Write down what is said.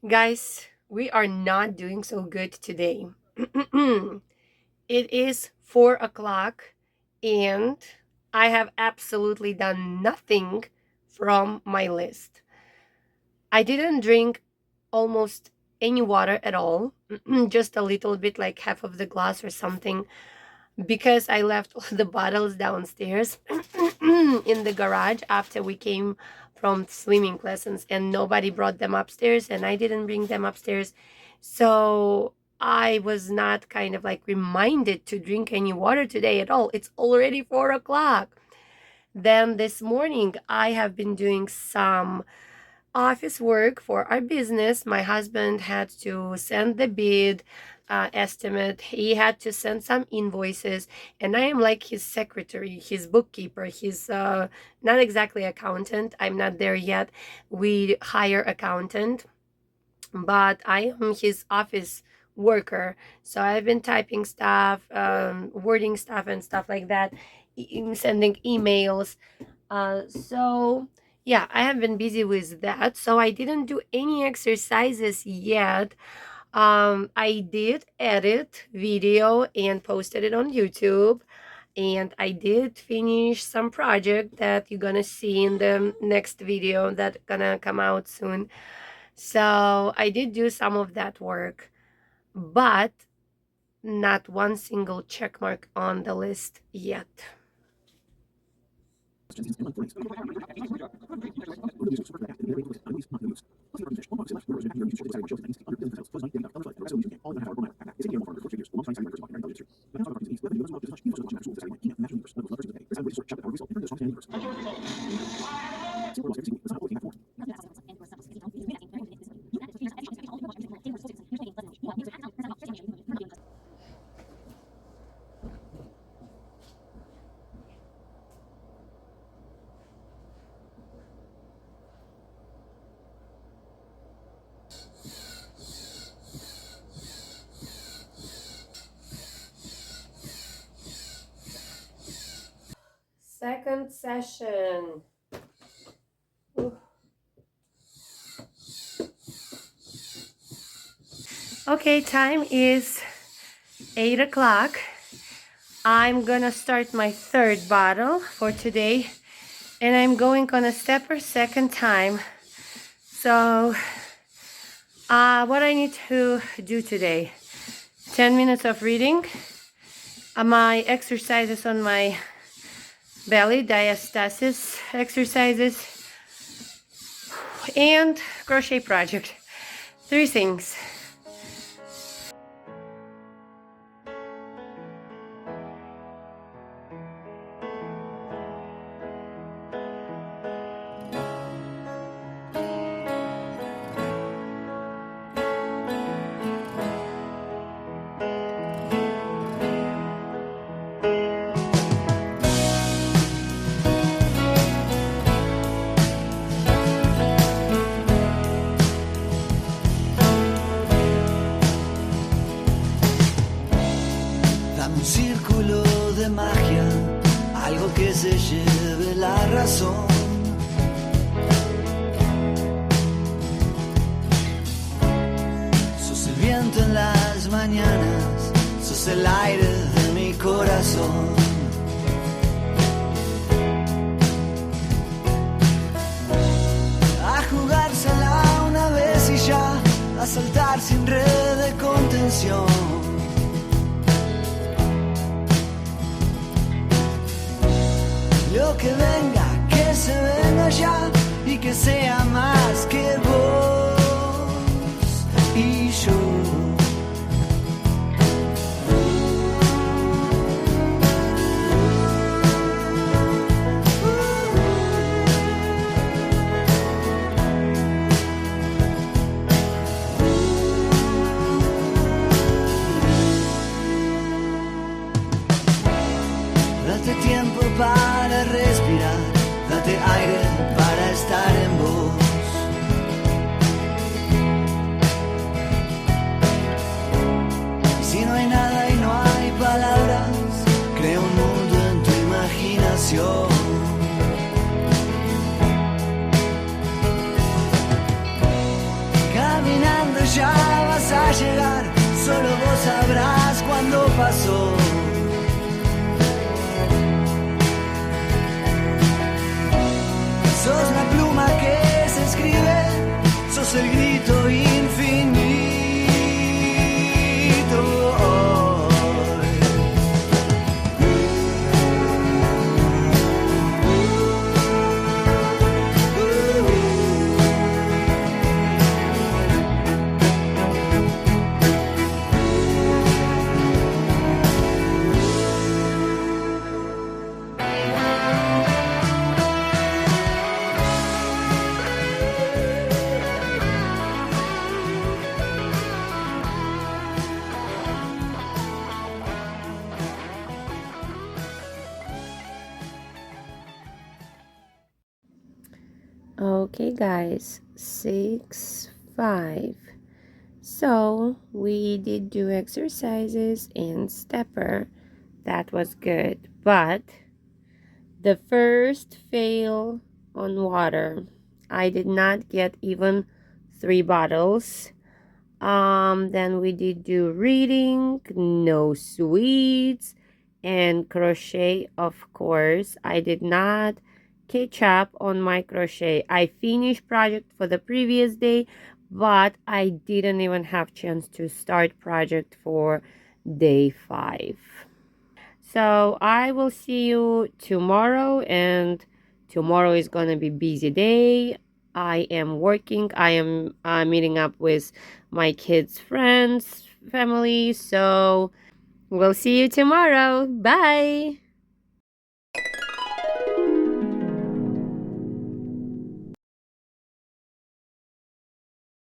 Guys, we are not doing so good today. It is 4 o'clock and I have absolutely done nothing from my list. I didn't drink almost any water at all, just a little bit, like half of the glass or something, because I left all the bottles downstairs in the garage after we came from swimming lessons, and nobody brought them upstairs and I didn't bring them upstairs. So I was not kind of like reminded to drink any water today at all. It's already 4 o'clock. Then this morning I have been doing some office work for our business. My husband had to send the bid estimate. He had to send some invoices, and I am like his secretary, his bookkeeper. He's not exactly accountant. I'm not there yet. We hire accountant, but I am his office worker. So I've been typing stuff, wording stuff and stuff like that, sending emails. So yeah, I have been busy with that. So I didn't do any exercises yet. I did edit video and posted it on YouTube, and I did finish some project that you're gonna see in the next video that gonna come out soon. So I did do some of that work, but not one single check mark on the list yet. Second session. Ooh. Okay, time is 8 o'clock. I'm gonna start my third bottle for today, and I'm going on a stepper second time. So what I need to do today: 10 minutes of reading, my exercises on my belly, diastasis exercises, and crochet project. 3 things. Un círculo de magia, algo que se lleve la razón. Sos el viento en las mañanas, sos el aire de mi corazón. A jugársela una vez y ya, a saltar sin red de contención. Lo que venga, que se venga ya y que sea más que vos y yo. Okay, guys, 6, 5. So we did do exercises and stepper. That was good. But the first fail on water, I did not get even 3 bottles. Then we did do reading, no sweets, and crochet, of course. I did not catch up on my crochet. I finished project for the previous day, but I didn't even have chance to start project for day 5. So I will see you tomorrow, and tomorrow is gonna be busy day. I am working. I am meeting up with my kids' friends, family. So we'll see you tomorrow. Bye.